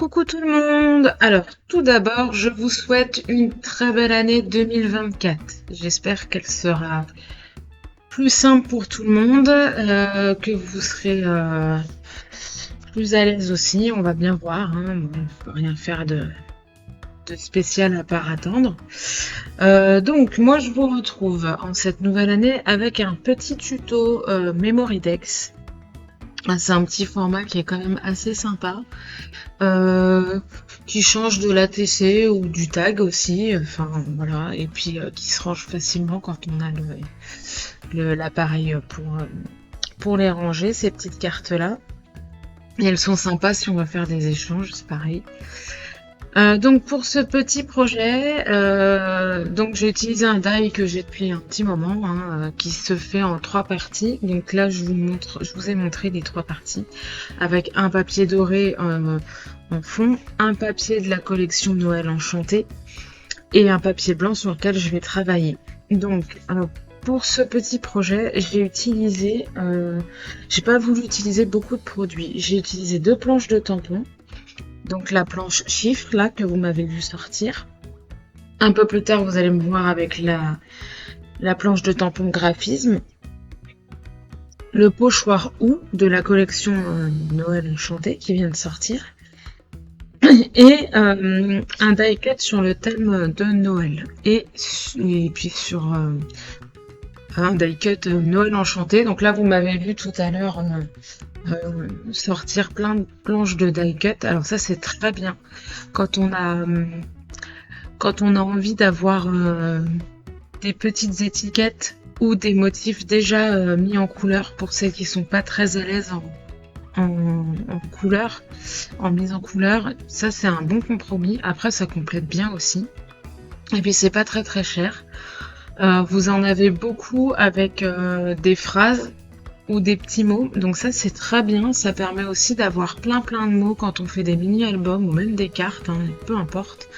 Coucou tout le monde! Alors, tout d'abord, je vous souhaite une très belle année 2024. J'espère qu'elle sera plus simple pour tout le monde, que vous serez plus à l'aise aussi. On va bien voir, hein. Bon, on peut rien faire de spécial à part attendre. Donc, moi, je vous retrouve en cette nouvelle année avec un petit tuto Memoridex. C'est un petit format qui est quand même assez sympa. Qui change de l'ATC ou du tag aussi, enfin voilà, et puis qui se range facilement quand on a l'appareil pour les ranger, ces petites cartes-là. Et elles sont sympas si on va faire des échanges, c'est pareil. Donc pour ce petit projet, donc j'ai utilisé un die que j'ai depuis un petit moment, hein, qui se fait en 3 parties. Donc là je vous ai montré les 3 parties, avec un papier doré en fond, un papier de la collection Noël Enchanté et un papier blanc sur lequel je vais travailler. Donc pour ce petit projet, j'ai pas voulu utiliser beaucoup de produits. J'ai utilisé 2 planches de tampons. Donc la planche chiffre là que vous m'avez vu sortir. Un peu plus tard vous allez me voir avec la planche de tampon graphisme. Le pochoir OU de la collection Noël Enchanté qui vient de sortir. Et un die cut sur le thème de Noël. Et puis sur un die cut Noël Enchanté. Donc là vous m'avez vu tout à l'heure sortir plein de planches de die cut. Alors ça c'est très bien quand on a envie d'avoir des petites étiquettes ou des motifs déjà mis en couleur pour celles qui sont pas très à l'aise en couleur, en mise en couleur. Ça c'est un bon compromis. Après ça complète bien aussi. Et puis c'est pas très très cher. Vous en avez beaucoup avec des phrases ou des petits mots, donc ça c'est très bien, ça permet aussi d'avoir plein de mots quand on fait des mini-albums ou même des cartes, hein, peu importe.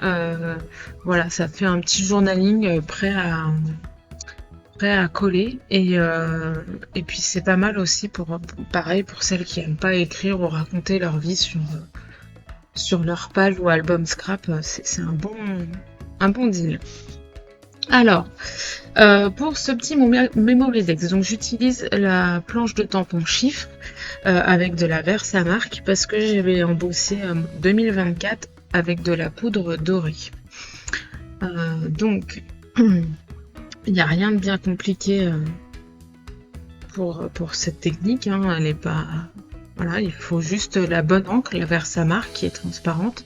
Voilà, ça fait un petit journaling prêt à coller et puis c'est pas mal aussi pareil pour celles qui aiment pas écrire ou raconter leur vie sur leur page ou album scrap, c'est un bon deal. Alors, pour ce petit Memoridex, donc j'utilise la planche de tampon chiffre avec de la Versamark parce que j'avais embossé 2024 avec de la poudre dorée. Donc, il n'y a rien de bien compliqué pour cette technique, hein, elle est pas... Voilà, il faut juste la bonne encre, la Versamark qui est transparente,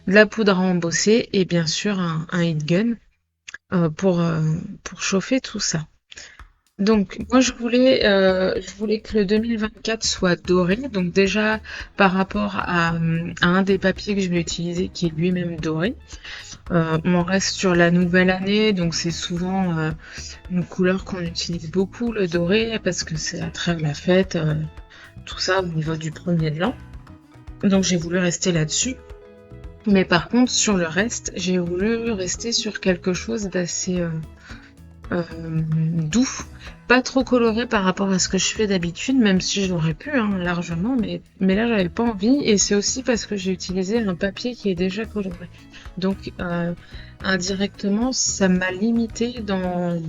de la poudre à embosser et bien sûr un heat gun. Pour chauffer tout ça. Donc moi je voulais que le 2024 soit doré, donc déjà par rapport à un des papiers que je vais utiliser qui est lui-même doré. On reste sur la nouvelle année, donc c'est souvent une couleur qu'on utilise beaucoup, le doré, parce que c'est après la fête, tout ça au niveau du premier de l'an. Donc j'ai voulu rester là-dessus. Mais par contre, sur le reste, j'ai voulu rester sur quelque chose d'assez doux, pas trop coloré par rapport à ce que je fais d'habitude, même si j'aurais pu, hein, largement, mais là j'avais pas envie, et c'est aussi parce que j'ai utilisé un papier qui est déjà coloré. Donc indirectement, ça m'a limité dans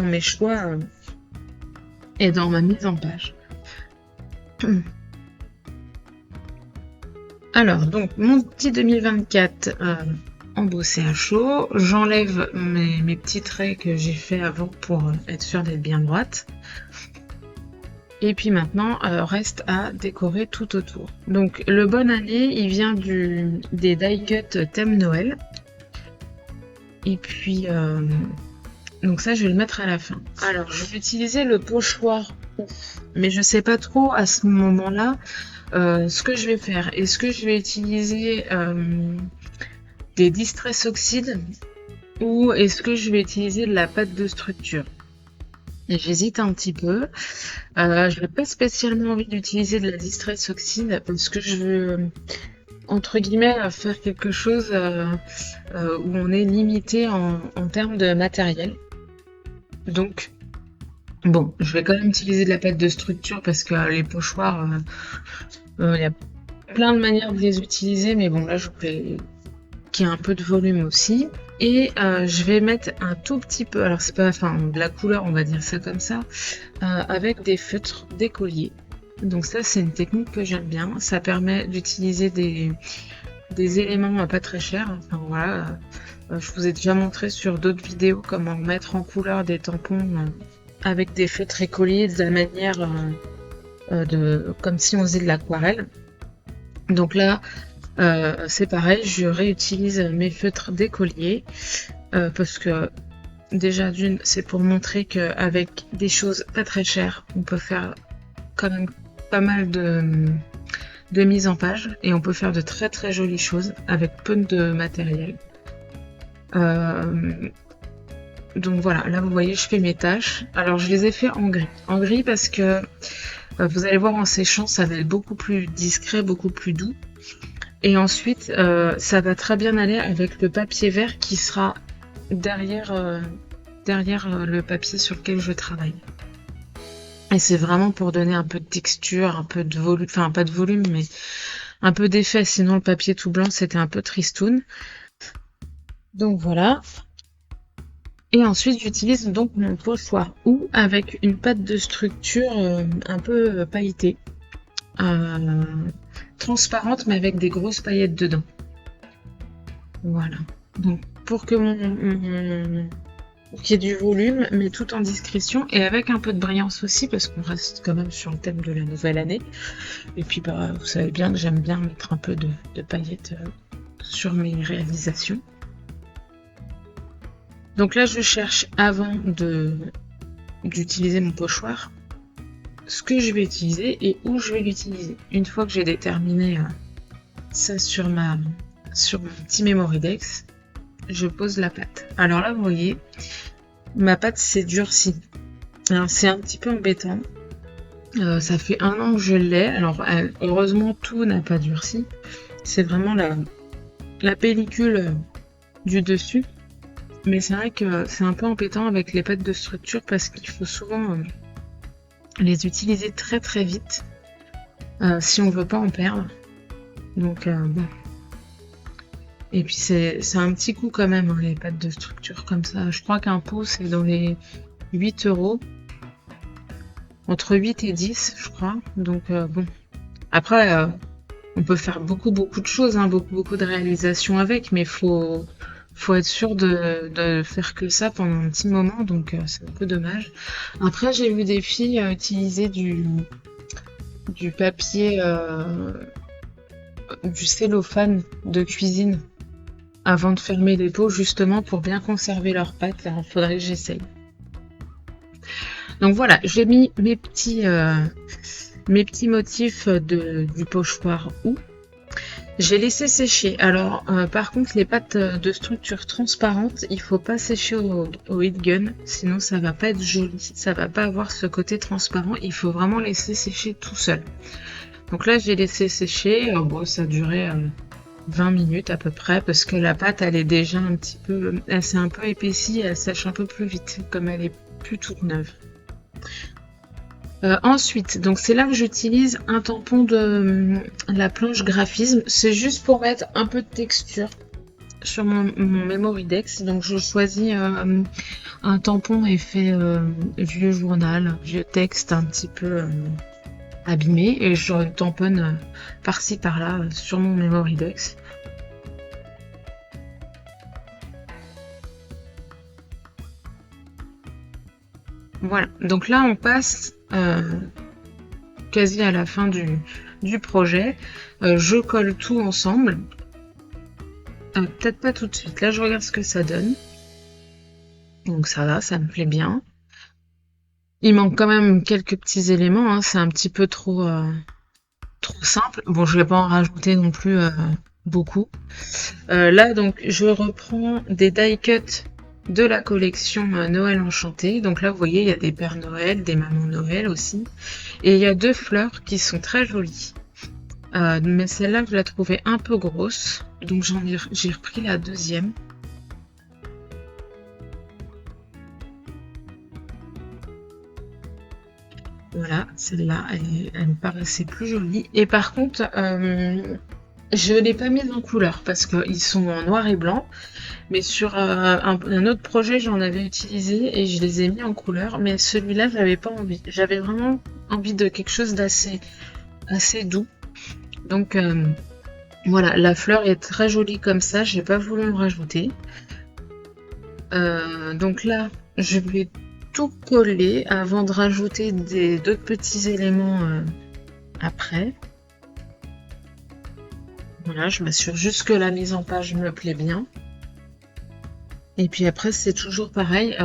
mes choix et dans ma mise en page. Alors, donc, mon petit 2024 embossé à chaud. J'enlève mes petits traits que j'ai fait avant pour être sûre d'être bien droite. Et puis maintenant, reste à décorer tout autour. Donc, le bonne année, il vient des die cut thème Noël. Et puis, donc ça, je vais le mettre à la fin. Alors, je vais utiliser le pochoir, mais je sais pas trop à ce moment-là ce que je vais faire. Est-ce que je vais utiliser des Distress Oxide ou est-ce que je vais utiliser de la pâte de structure? Et j'hésite un petit peu. Je n'ai pas spécialement envie d'utiliser de la Distress Oxide parce que je veux, entre guillemets, faire quelque chose où on est limité en termes de matériel. Donc, bon, je vais quand même utiliser de la pâte de structure parce que les pochoirs, il y a plein de manières de les utiliser, mais bon, là, je voulais qu'il y ait un peu de volume aussi. Et je vais mettre un tout petit peu, alors c'est pas, enfin, de la couleur, on va dire ça comme ça, avec des feutres d'écolier. Donc ça, c'est une technique que j'aime bien. Ça permet d'utiliser des éléments pas très chers. Enfin voilà, je vous ai déjà montré sur d'autres vidéos comment mettre en couleur des tampons avec des feutres écoliers de la manière comme si on faisait de l'aquarelle. Donc là, c'est pareil, je réutilise mes feutres d'écolier parce que déjà d'une, c'est pour montrer qu'avec des choses pas très chères, on peut faire quand même pas mal de mise en page et on peut faire de très très jolies choses avec peu de matériel. Donc voilà, là vous voyez, je fais mes tâches. Alors je les ai fait en gris. En gris parce que vous allez voir en séchant, ça va être beaucoup plus discret, beaucoup plus doux. Et ensuite, ça va très bien aller avec le papier vert qui sera derrière le papier sur lequel je travaille. Et c'est vraiment pour donner un peu de texture, un peu de volume, enfin pas de volume, mais un peu d'effet. Sinon le papier tout blanc, c'était un peu tristoun. Donc voilà. Et ensuite, j'utilise donc mon pochoir ou avec une pâte de structure un peu pailletée, transparente mais avec des grosses paillettes dedans. Voilà. Donc pour que qu'il y ait du volume, mais tout en discrétion et avec un peu de brillance aussi, parce qu'on reste quand même sur le thème de la nouvelle année. Et puis bah, vous savez bien que j'aime bien mettre un peu de paillettes sur mes réalisations. Donc là, je cherche avant d'utiliser mon pochoir ce que je vais utiliser et où je vais l'utiliser. Une fois que j'ai déterminé ça sur mon petit Memorydex, je pose la pâte. Alors là, vous voyez, ma pâte s'est durcie. Alors c'est un petit peu embêtant. Ça fait 1 an que je l'ai. Alors heureusement, tout n'a pas durci. C'est vraiment la pellicule du dessus. Mais c'est vrai que c'est un peu embêtant avec les pâtes de structure parce qu'il faut souvent les utiliser très très vite si on veut pas en perdre. Donc bon. Et puis c'est un petit coût quand même, hein, les pâtes de structure comme ça. Je crois qu'un pot c'est dans les 8 €. Entre 8 et 10, je crois. Donc bon. Après, on peut faire beaucoup de choses, hein, beaucoup de réalisations avec, mais faut être sûr de faire que ça pendant un petit moment, donc c'est un peu dommage. Après, j'ai vu des filles utiliser du papier, du cellophane de cuisine avant de fermer les pots, justement pour bien conserver leurs pâtes. Alors, faudrait que j'essaye. Donc voilà, j'ai mis mes petits motifs du pochoir ou. J'ai laissé sécher. Alors, par contre, les pâtes de structure transparente, il faut pas sécher au heat gun, sinon ça va pas être joli, ça va pas avoir ce côté transparent. Il faut vraiment laisser sécher tout seul. Donc là, j'ai laissé sécher. Bon, ça a duré 20 minutes à peu près, parce que la pâte, elle est déjà un petit peu, elle s'est un peu épaissie, elle sèche un peu plus vite, comme elle est plus toute neuve. Ensuite, donc c'est là que j'utilise un tampon de la planche graphisme. C'est juste pour mettre un peu de texture sur mon Memorydex. Donc je choisis un tampon effet vieux journal, vieux texte un petit peu abîmé, et je tamponne par-ci par-là sur mon Memorydex. Voilà, donc là on passe quasi à la fin du projet. Je colle tout ensemble. Peut-être pas tout de suite. Là, je regarde ce que ça donne. Donc ça va, ça me plaît bien. Il manque quand même quelques petits éléments. Hein. C'est un petit peu trop simple. Bon, je vais pas en rajouter non plus beaucoup. Là, donc, je reprends des die cuts de la collection Noël Enchanté. Donc là, vous voyez, il y a des Pères Noël, des Mamans Noël aussi. Et il y a 2 fleurs qui sont très jolies. Mais celle-là, je la trouvais un peu grosse. Donc j'ai repris la deuxième. Voilà, celle-là, elle me paraissait plus jolie. Et par contre, je l'ai pas mise en couleur parce qu'ils sont en noir et blanc. Mais sur un autre projet, j'en avais utilisé et je les ai mis en couleur. Mais celui-là, j'avais pas envie. J'avais vraiment envie de quelque chose assez doux. Donc voilà, la fleur est très jolie comme ça. J'ai pas voulu en rajouter. Donc là, je vais tout coller avant de rajouter d'autres petits éléments après. Voilà, je m'assure juste que la mise en page me plaît bien. Et puis après, c'est toujours pareil,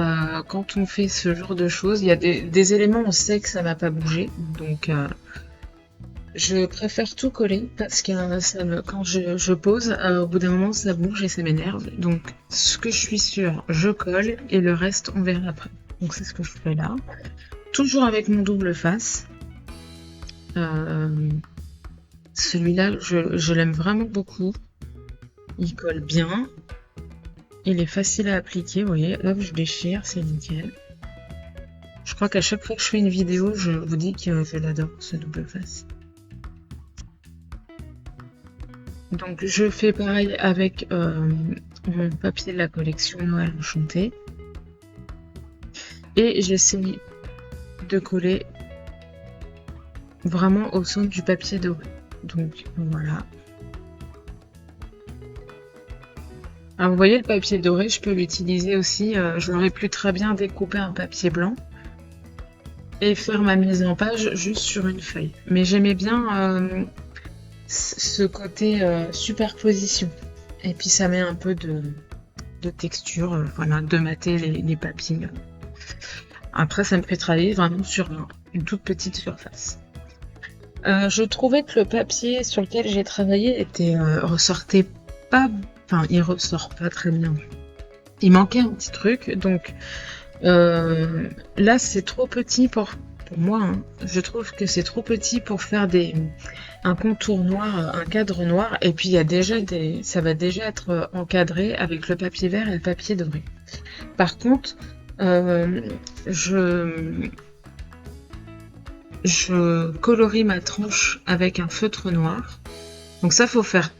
quand on fait ce genre de choses, il y a des éléments, on sait que ça va pas bouger. Donc je préfère tout coller parce que quand je pose, au bout d'un moment, ça bouge et ça m'énerve. Donc ce que je suis sûre, je colle et le reste, on verra après. Donc c'est ce que je fais là. Toujours avec mon double face. Celui-là, je l'aime vraiment beaucoup. Il colle bien. Il est facile à appliquer, vous voyez. Hop, je déchire, c'est nickel. Je crois qu'à chaque fois que je fais une vidéo, je vous dis que je l'adore, ce double face. Donc je fais pareil avec mon papier de la collection Noël Enchanté. Et j'essaie de coller vraiment au centre du papier doré. Donc voilà. Alors vous voyez le papier doré, je peux l'utiliser aussi. Je l'aurais pu très bien découper un papier blanc et faire ma mise en page juste sur une feuille. Mais j'aimais bien ce côté superposition. Et puis ça met un peu de texture, voilà, de mater les papiers. Après, ça me fait travailler vraiment sur une toute petite surface. Je trouvais que le papier sur lequel j'ai travaillé ressortait pas, enfin, il ressort pas très bien. Il manquait un petit truc, donc là, c'est trop petit pour moi. Hein. Je trouve que c'est trop petit pour faire un contour noir, un cadre noir, et puis il y a déjà ça va déjà être encadré avec le papier vert et le papier doré. Par contre, je colorie ma tranche avec un feutre noir. Donc ça, faut faire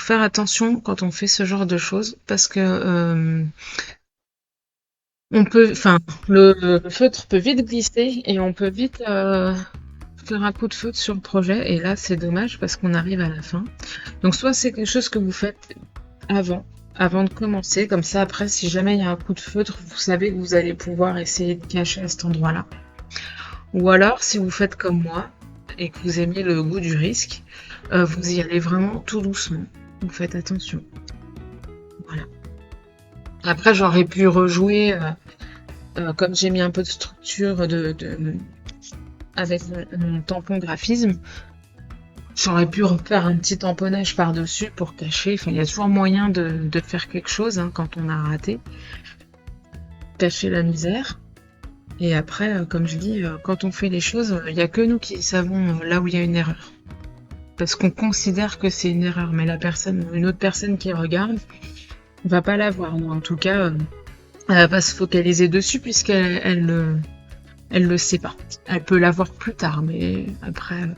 attention quand on fait ce genre de choses parce que le feutre peut vite glisser et on peut vite faire un coup de feutre sur le projet. Et là, c'est dommage parce qu'on arrive à la fin. Donc soit c'est quelque chose que vous faites avant de commencer. Comme ça, après, si jamais il y a un coup de feutre, vous savez que vous allez pouvoir essayer de cacher à cet endroit-là. Ou alors, si vous faites comme moi et que vous aimez le goût du risque, vous y allez vraiment tout doucement. Vous faites attention. Voilà. Après, j'aurais pu rejouer, comme j'ai mis un peu de structure avec mon tampon graphisme, j'aurais pu refaire un petit tamponnage par-dessus pour cacher. Enfin, il y a toujours moyen de faire quelque chose hein, quand on a raté. Cacher la misère. Et après, comme je dis, quand on fait les choses, il n'y a que nous qui savons là où il y a une erreur. Parce qu'on considère que c'est une erreur, mais une autre personne qui regarde, va pas la voir. Ou en tout cas, elle va pas se focaliser dessus puisqu'elle elle le sait pas. Elle peut la voir plus tard, mais après,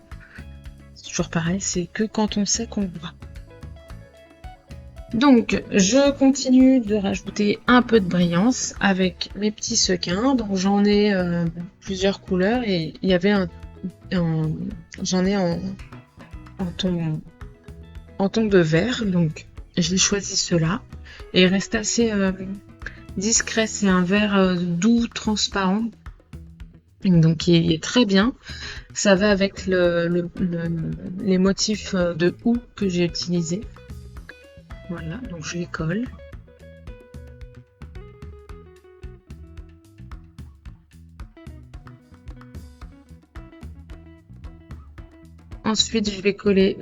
c'est toujours pareil, c'est que quand on sait qu'on voit. Donc, je continue de rajouter un peu de brillance avec mes petits sequins. Donc, j'en ai plusieurs couleurs et il y avait j'en ai en ton de vert. Donc, j'ai choisi ceux-là et il reste assez discret. C'est un vert doux, transparent. Donc, il est très bien. Ça va avec les motifs de houx que j'ai utilisés. Voilà, donc je les colle. Ensuite, je vais coller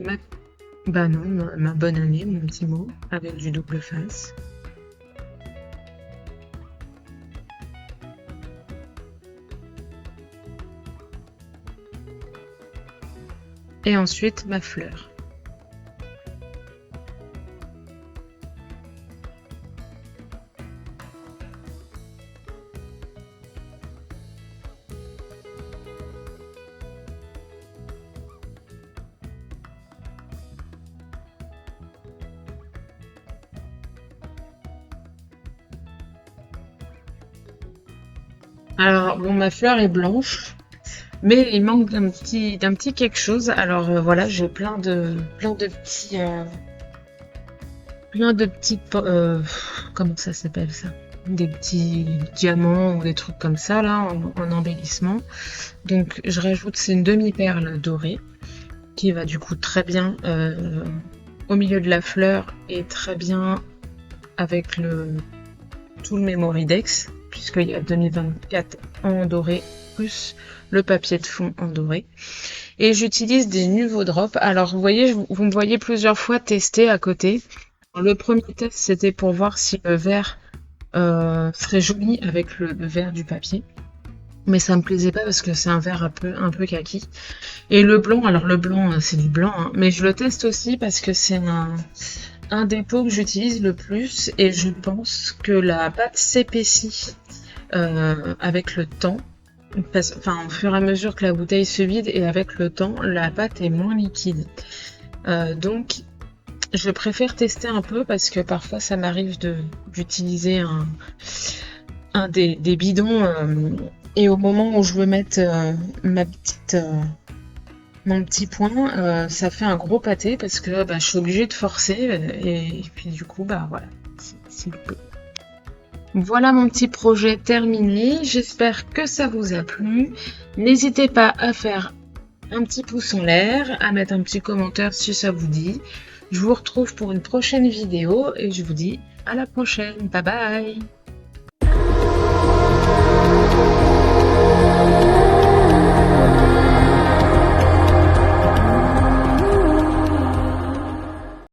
ma bonne année, mon petit mot, avec du double face. Et ensuite, ma fleur. Alors, bon, ma fleur est blanche, mais il manque d'un petit quelque chose. Alors voilà, j'ai plein de petits, comment ça s'appelle ça? Des petits diamants ou des trucs comme ça là en embellissement. Donc je rajoute, c'est une demi-perle dorée qui va du coup très bien au milieu de la fleur et très bien avec tout le Memoridex, puisqu'il y a 2024 en doré plus le papier de fond en doré. Et j'utilise des Nuvo Drop. Alors vous voyez, vous me voyez plusieurs fois tester à côté. Le premier test, c'était pour voir si le vert serait joli avec le vert du papier. Mais ça me plaisait pas parce que c'est un vert un peu kaki. Et le blanc, alors le blanc, c'est du blanc, hein, mais je le teste aussi parce que c'est un des pots que j'utilise le plus et je pense que la pâte s'épaissit avec le temps. Enfin, au fur et à mesure que la bouteille se vide et avec le temps, la pâte est moins liquide. Donc, je préfère tester un peu parce que parfois ça m'arrive d'utiliser un des bidons et au moment où je veux mettre mon petit point, ça fait un gros pâté parce que je suis obligée de forcer et puis du coup voilà, c'est loupé. Voilà mon petit projet terminé, j'espère que ça vous a plu. N'hésitez pas à faire un petit pouce en l'air, à mettre un petit commentaire si ça vous dit. Je vous retrouve pour une prochaine vidéo et je vous dis à la prochaine, bye bye.